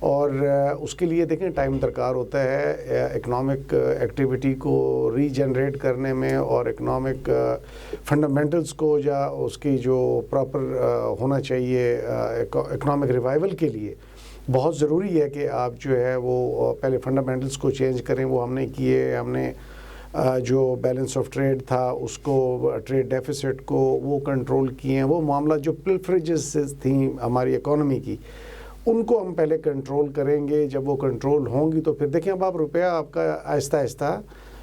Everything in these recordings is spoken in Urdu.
اور اس کے لیے دیکھیں ٹائم درکار ہوتا ہے اکنامک ایکٹیویٹی کو ری جنریٹ کرنے میں، اور اکنامک فنڈامنٹلز کو یا اس کی جو پراپر ہونا چاہیے اکنامک ریوائول کے لیے بہت ضروری ہے کہ آپ جو ہے وہ پہلے فنڈامنٹلز کو چینج کریں. وہ ہم نے کیے. ہم نے جو بیلنس آف ٹریڈ تھا اس کو، ٹریڈ ڈیفیسٹ کو وہ کنٹرول کیے ہیں. وہ معاملہ جو پلفریجز تھیں ہماری اکانومی کی، ان کو ہم پہلے کنٹرول کریں گے. جب وہ کنٹرول ہوں گی تو پھر دیکھیں اب آپ روپیہ آپ کا آہستہ آہستہ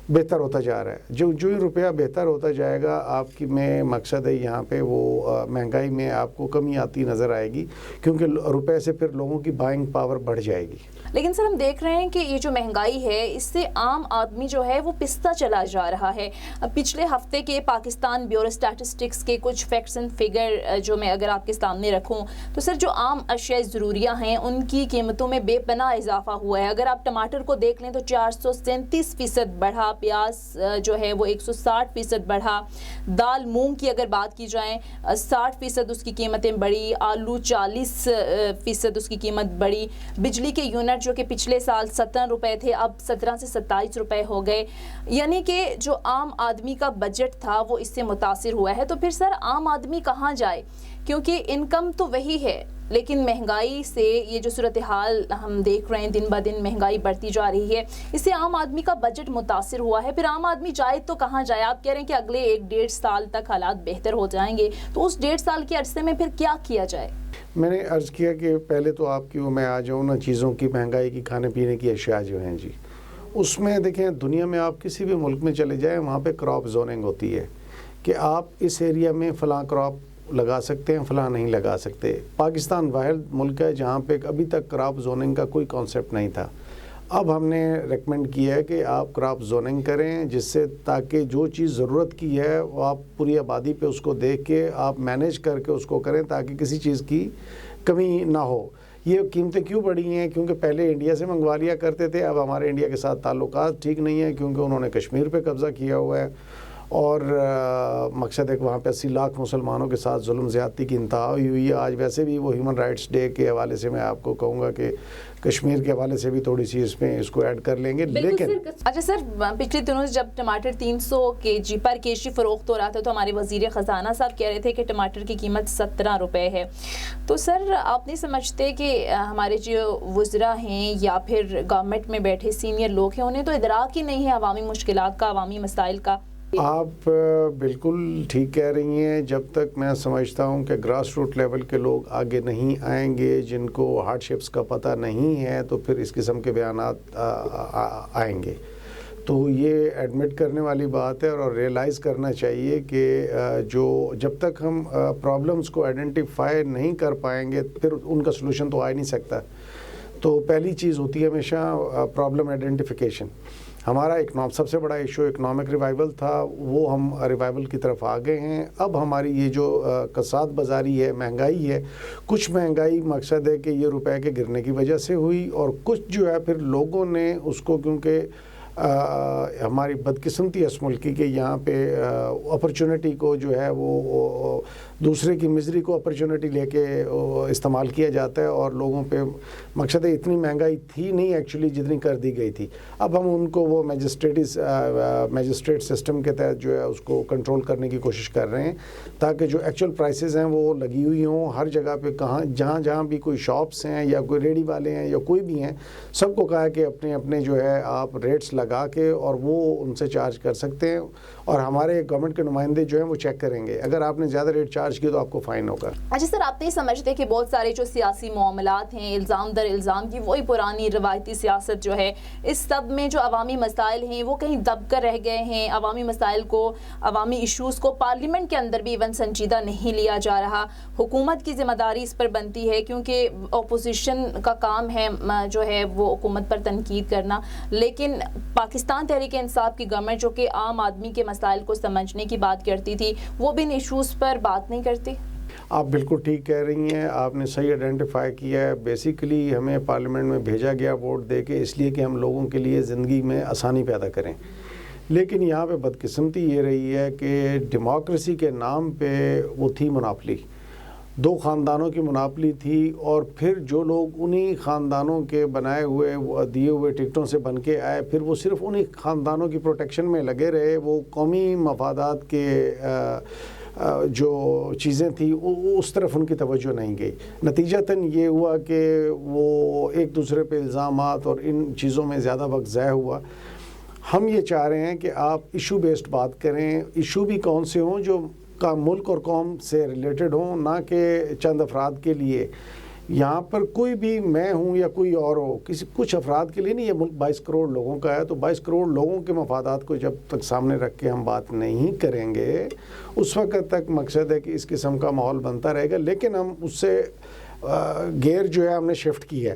بہتر ہوتا جا رہا ہے. جو ہی روپیہ بہتر ہوتا جائے گا آپ کی میں مقصد ہے یہاں پہ وہ مہنگائی میں آپ کو کمی آتی نظر آئے گی، کیونکہ روپے سے پھر لوگوں کی بائنگ پاور بڑھ جائے گی. لیکن سر ہم دیکھ رہے ہیں کہ یہ جو مہنگائی ہے اس سے عام آدمی جو ہے وہ پستا چلا جا رہا ہے. پچھلے ہفتے کے پاکستان بیورو اسٹیٹسٹکس کے کچھ فیکٹس اینڈ فگر جو میں اگر آپ کے سامنے رکھوں تو سر جو عام اشیاء ضروریہ ہیں ان کی قیمتوں میں بے پناہ اضافہ ہوا ہے. اگر آپ ٹماٹر کو دیکھ لیں تو 437% بڑھا، پیاز جو ہے وہ 160% بڑھا، دال مونگ کی اگر بات کی جائیں 60% اس کی قیمتیں بڑھی، آلو 40% اس کی قیمت بڑھی. بجلی کے یونٹ جو کہ پچھلے سال 17 روپے تھے اب 17 سے 27 روپے ہو گئے. یعنی کہ جو عام آدمی کا بجٹ تھا وہ اس سے متاثر ہوا ہے. تو پھر سر عام آدمی کہاں جائے؟ کیونکہ انکم تو وہی ہے لیکن مہنگائی سے یہ جو صورتحال ہم دیکھ رہے ہیں دن بہ دن مہنگائی بڑھتی جا رہی ہے، اس سے عام آدمی کا بجٹ متاثر ہوا ہے. پھر عام آدمی جائے تو کہاں جائے؟ آپ کہہ رہے ہیں کہ اگلے 1-1.5 سال تک حالات بہتر ہو جائیں گے، تو اس 1.5 سال کے عرصے میں پھر کیا کیا جائے؟ میں نے عرض کیا کہ پہلے تو آپ کی میں آ جاؤں نا چیزوں کی، مہنگائی کی، کھانے پینے کی اشیاء جو ہیں جی، اس میں دیکھیں دنیا میں آپ کسی بھی ملک میں چلے جائیں وہاں پہ کراپ زوننگ ہوتی ہے کہ آپ اس ایریا میں فلاں کراپ لگا سکتے ہیں، فلاں نہیں لگا سکتے. پاکستان واحد ملک ہے جہاں پہ ابھی تک کراپ زوننگ کا کوئی کانسیپٹ نہیں تھا. اب ہم نے ریکمینڈ کیا ہے کہ آپ کراپ زوننگ کریں، جس سے تاکہ جو چیز ضرورت کی ہے وہ آپ پوری آبادی پہ اس کو دیکھ کے آپ مینیج کر کے اس کو کریں تاکہ کسی چیز کی کمی نہ ہو. یہ قیمتیں کیوں بڑھی ہیں؟ کیونکہ پہلے انڈیا سے منگوا لیا کرتے تھے، اب ہمارے انڈیا کے ساتھ تعلقات ٹھیک نہیں ہیں کیونکہ انہوں نے کشمیر پہ قبضہ کیا ہوا ہے، اور مقصد ہے کہ وہاں پہ 80 لاکھ مسلمانوں کے ساتھ ظلم زیادتی کی انتہا ہوئی ہے. آج ویسے بھی وہ ہیومن رائٹس ڈے کے حوالے سے میں آپ کو کہوں گا کہ کشمیر کے حوالے سے بھی تھوڑی سی اس میں اس کو ایڈ کر لیں گے. لیکن اچھا سر، پچھلے دنوں جب ٹماٹر 300 پر کیجی فروخت ہو رہا تھا تو ہمارے وزیر خزانہ صاحب کہہ رہے تھے کہ ٹماٹر کی قیمت 17 روپے ہے. تو سر آپ نہیں سمجھتے کہ ہمارے جو وزراء ہیں یا پھر گورنمنٹ میں بیٹھے سینئر لوگ ہیں انہیں تو ادراک ہی نہیں ہے عوامی مشکلات کا، عوامی مسائل کا؟ آپ بالکل ٹھیک کہہ رہی ہیں. جب تک میں سمجھتا ہوں کہ گراس روٹ لیول کے لوگ آگے نہیں آئیں گے، جن کو ہارڈ شپس کا پتہ نہیں ہے، تو پھر اس قسم کے بیانات آئیں گے. تو یہ ایڈمٹ کرنے والی بات ہے اور ریئلائز کرنا چاہیے کہ جو جب تک ہم پرابلمز کو آئیڈینٹیفائی نہیں کر پائیں گے پھر ان کا سلوشن تو آ ہی نہیں سکتا. تو پہلی چیز ہوتی ہے ہمیشہ پرابلم آئیڈینٹیفیکیشن. ہمارا سب سے بڑا ایشو اکنامک ریوائول تھا، وہ ہم ریوائول کی طرف آ گئے ہیں. اب ہماری یہ جو کساد بازاری ہے، مہنگائی ہے، کچھ مہنگائی مقصد ہے کہ یہ روپے کے گرنے کی وجہ سے ہوئی، اور کچھ جو ہے پھر لوگوں نے اس کو، کیونکہ ہماری بدقسمتی اس ملکی کے یہاں پہ اپرچونٹی کو جو ہے وہ دوسرے کی مزری کو اپرچونٹی لے کے استعمال کیا جاتا ہے، اور لوگوں پہ مقصد ہے اتنی مہنگائی تھی نہیں ایکچولی جتنی کر دی گئی تھی. اب ہم ان کو وہ میجسٹریٹ سسٹم کے تحت جو ہے اس کو کنٹرول کرنے کی کوشش کر رہے ہیں تاکہ جو ایکچوئل پرائسز ہیں وہ لگی ہوئی ہوں ہر جگہ پہ، جہاں بھی کوئی شاپس ہیں یا کوئی ریڑھی والے ہیں یا کوئی بھی ہیں، سب کو کہا کہ اپنے جو ہے آپ ریٹس لگا کے اور وہ ان سے چارج کر سکتے ہیں، اور ہمارے گورنمنٹ کے نمائندے جو ہیں وہ چیک کریں گے. اگر آپ نے زیادہ ریٹ چارج کی تو آپ کو فائن ہوگا. اچھا سر، آپ نہیں سمجھتے کہ بہت سارے جو سیاسی معاملات ہیں الزام در الزام کی وہی پرانی روایتی سیاست جو ہے، اس سب میں جو عوامی مسائل ہیں وہ کہیں دب کر رہ گئے ہیں؟ عوامی مسائل کو، عوامی ایشوز کو پارلیمنٹ کے اندر بھی ایون سنجیدہ نہیں لیا جا رہا. حکومت کی ذمہ داری اس پر بنتی ہے کیونکہ اپوزیشن کا کام ہے جو ہے وہ حکومت پر تنقید کرنا، لیکن پاکستان تحریک انصاف کی گورنمنٹ جو کہ عام آدمی کے مسائل کو سمجھنے کی بات کرتی تھی وہ بھی ان ایشوز پر بات نہیں کرتی. آپ بالکل ٹھیک کہہ رہی ہیں، آپ نے صحیح آئیڈینٹیفائی کیا ہے. بیسیکلی ہمیں پارلیمنٹ میں بھیجا گیا ووٹ دے کے اس لیے کہ ہم لوگوں کے لیے زندگی میں آسانی پیدا کریں، لیکن یہاں پہ بدقسمتی یہ رہی ہے کہ ڈیموکریسی کے نام پہ وہ تھی مناپلی، 2 خاندانوں کی مناپلی تھی، اور پھر جو لوگ انہی خاندانوں کے بنائے ہوئے دیے ہوئے ٹکٹوں سے بن کے آئے، پھر وہ صرف انہی خاندانوں کی پروٹیکشن میں لگے رہے، وہ قومی مفادات کے جو چیزیں تھیں اس طرف ان کی توجہ نہیں گئی۔ نتیجتاً یہ ہوا کہ وہ ایک دوسرے پہ الزامات اور ان چیزوں میں زیادہ وقت ضائع ہوا۔ ہم یہ چاہ رہے ہیں کہ آپ ایشو بیسڈ بات کریں، ایشو بھی کون سے ہوں جو کا ملک اور قوم سے ریلیٹڈ ہوں، نہ کہ چند افراد کے لیے۔ یہاں پر کوئی بھی میں ہوں یا کوئی اور ہو، کچھ افراد کے لیے نہیں، یہ ملک 22 کروڑ لوگوں کا ہے، تو 22 کروڑ لوگوں کے مفادات کو جب تک سامنے رکھ کے ہم بات نہیں کریں گے، اس وقت تک مقصد ہے کہ اس قسم کا ماحول بنتا رہے گا۔ لیکن ہم اس سے گیئر جو ہے ہم نے شفٹ کی ہے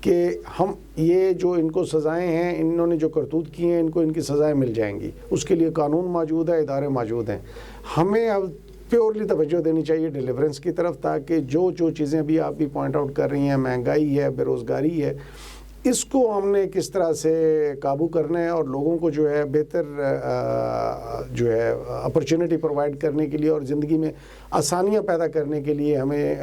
کہ ہم یہ جو ان کو سزائیں ہیں، انہوں نے جو کرتوت کی ہیں، ان کو ان کی سزائیں مل جائیں گی، اس کے لیے قانون موجود ہے، ادارے موجود ہیں۔ ہمیں اب پیورلی توجہ دینی چاہیے ڈیلیورنس کی طرف، تاکہ جو چیزیں ابھی آپ بھی پوائنٹ آؤٹ کر رہی ہیں، مہنگائی ہے، بے روزگاری ہے، اس کو ہم نے کس طرح سے قابو کرنا ہے، اور لوگوں کو جو ہے بہتر جو ہے اپرچونٹی پرووائڈ کرنے کے لیے اور زندگی میں آسانیاں پیدا کرنے کے لیے ہمیں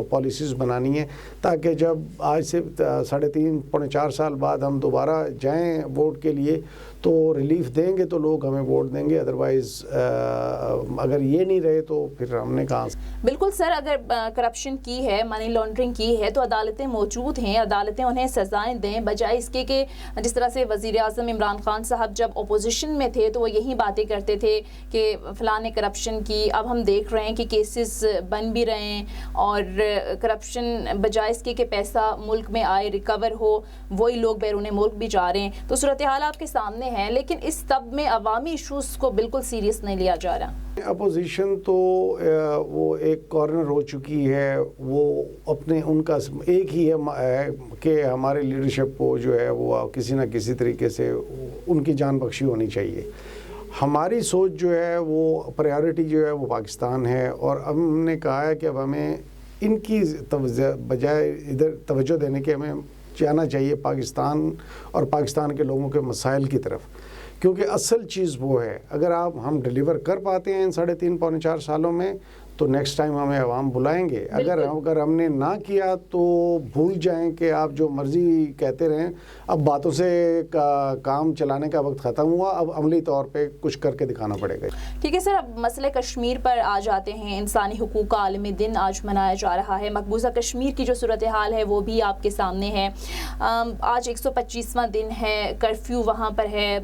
پالیسیز بنانی ہیں، تاکہ جب آج سے 3.5 پونے 4 سال بعد ہم دوبارہ جائیں ووٹ کے لیے تو ریلیف دیں گے تو لوگ ہمیں ووٹ دیں گے، ادروائز اگر یہ نہیں رہے تو پھر ہم نے کہاں سے۔ بالکل سر، اگر کرپشن کی ہے، منی لانڈرنگ کی ہے تو عدالتیں موجود ہیں، عدالتیں انہیں سزائیں دیں، بجائے اس کے کہ جس طرح سے وزیر اعظم عمران خان صاحب جب اپوزیشن میں تھے تو وہ یہی باتیں کرتے تھے کہ فلاں نے کرپشن کی۔ اب ہم دیکھ رہے ہیں کہ کیسز بن بھی رہے ہیں، اور کرپشن بجائے اس کے کہ پیسہ ملک میں آئے، ریکور ہو، وہی لوگ بیرون ملک بھی جا رہے ہیں۔ تو صورتحال آپ کے سامنے ہے، لیکن اس سب میں عوامی ایشوز کو بالکل سیریس نہیں لیا جا رہا۔ اپوزیشن تو وہ ایک کارنر ہو چکی ہے، وہ اپنے ان کا ایک ہی ہے کہ ہمارے لیڈرشپ کو جو ہے وہ کسی نہ کسی طریقے سے ان کی جان بخشی ہونی چاہیے۔ ہماری سوچ جو ہے وہ پریارٹی جو ہے وہ پاکستان ہے، اور ہم نے کہا ہے کہ اب ہمیں ان کی بجائے ادھر توجہ دینے کے ہمیں جانا چاہیے پاکستان اور پاکستان کے لوگوں کے مسائل کی طرف، کیونکہ اصل چیز وہ ہے۔ اگر ہم ڈیلیور کر پاتے ہیں ان 3.5 پونے 4 سالوں میں تو نیکسٹ ٹائم ہمیں عوام بلائیں گے۔ اگر ہم نے نہ کیا تو بھول جائیں کہ آپ جو مرضی کہتے رہیں، اب باتوں سے کام چلانے کا وقت ختم ہوا، اب عملی طور پہ کچھ کر کے دکھانا پڑے گا۔ ٹھیک ہے سر، اب مسئلہ کشمیر پر آ جاتے ہیں۔ انسانی حقوق کا عالمی دن آج منایا جا رہا ہے، مقبوضہ کشمیر کی جو صورتحال ہے وہ بھی آپ کے سامنے ہے۔ آج 125واں دن ہے، کرفیو وہاں پر ہے،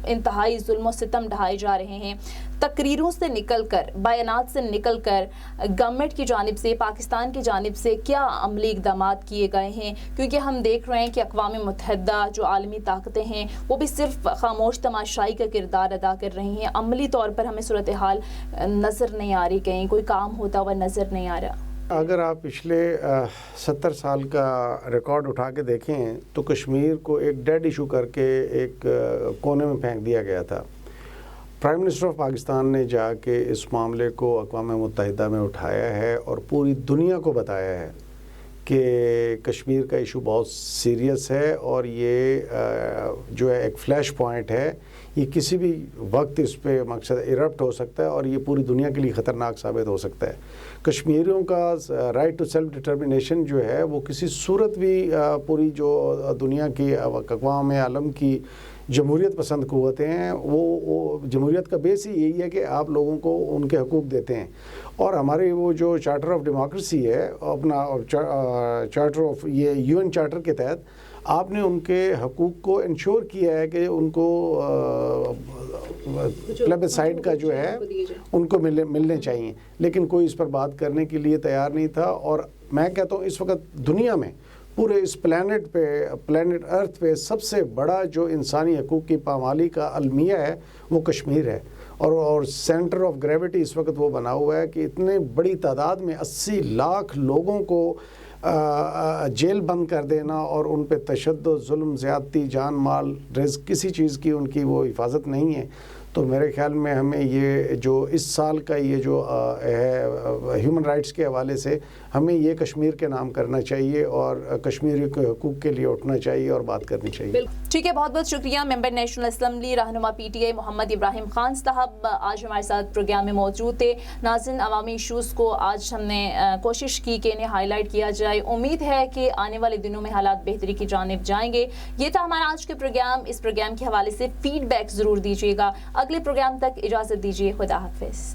انتہائی ظلم و ستم ڈھائے جا رہے ہیں۔ تقریروں سے نکل کر، بیانات سے نکل کر گورنمنٹ کی جانب سے، پاکستان کی جانب سے کیا عملی اقدامات کیے گئے ہیں؟ کیونکہ ہم دیکھ رہے ہیں کہ اقوام متحدہ جو عالمی طاقتیں ہیں وہ بھی صرف خاموش تماشائی کا کردار ادا کر رہی ہیں، عملی طور پر ہمیں صورتحال نظر نہیں آ رہی، کہیں کوئی کام ہوتا ہوا نظر نہیں آ رہا۔ اگر آپ پچھلے 70 سال کا ریکارڈ اٹھا کے دیکھیں تو کشمیر کو ایک ڈیڈ ایشو کر کے ایک کونے میں پھینک دیا گیا تھا۔ پرائم منسٹر آف پاکستان نے جا کے اس معاملے کو اقوام متحدہ میں اٹھایا ہے اور پوری دنیا کو بتایا ہے کہ کشمیر کا ایشو بہت سیریس ہے، اور یہ جو ہے ایک فلیش پوائنٹ ہے، یہ کسی بھی وقت اس پہ مقصد ایرپٹ ہو سکتا ہے، اور یہ پوری دنیا کے لیے خطرناک ثابت ہو سکتا ہے۔ کشمیریوں کا رائٹ ٹو سیلف ڈٹرمنیشن جو ہے وہ کسی صورت بھی پوری جو دنیا کی اقوام عالم کی جمہوریت پسند قوتیں ہیں، وہ جمہوریت کا بیس ہی یہی ہے کہ آپ لوگوں کو ان کے حقوق دیتے ہیں، اور ہمارے وہ جو چارٹر آف ڈیموکریسی ہے، اپنا چارٹر آف یہ UN چارٹر کے تحت آپ نے ان کے حقوق کو انشور کیا ہے کہ ان کو پلیبسائڈ کا جو ہے ان کو ملنے چاہیے، لیکن کوئی اس پر بات کرنے کے لیے تیار نہیں تھا۔ اور میں کہتا ہوں اس وقت دنیا میں پورے اس پلانٹ ارتھ پہ سب سے بڑا جو انسانی حقوق کی پامالی کا المیہ ہے وہ کشمیر ہے، اور سینٹر آف گریوٹی اس وقت وہ بنا ہوا ہے کہ اتنے بڑی تعداد میں 80 لاکھ لوگوں کو جیل بند کر دینا اور ان پہ تشدد، ظلم، زیادتی، جان مال، رزق، کسی چیز کی ان کی وہ حفاظت نہیں ہے۔ تو میرے خیال میں ہمیں یہ جو اس سال کا یہ جو ہے ہیومن رائٹس کے حوالے سے ہمیں یہ کشمیر کے نام کرنا چاہیے اور کشمیری کے حقوق کے لیے اٹھنا چاہیے اور بات کرنی چاہیے۔ ٹھیک ہے، بہت بہت شکریہ ممبر نیشنل اسمبلی رہنما پی ٹی آئی محمد ابراہیم خان صاحب آج ہمارے ساتھ پروگرام میں موجود تھے. ناظرین، عوامی ایشوز کو آج ہم نے کوشش کی کہ انہیں ہائی لائٹ کیا جائے. امید ہے کہ آنے والے دنوں میں حالات بہتری کی جانب جائیں گے. یہ تھا ہمارا آج کے پروگرام. اس پروگرام کے حوالے سے فیڈ بیک ضرور دیجیے گا. اگلے پروگرام تک اجازت دیجیے. خدا حافظ.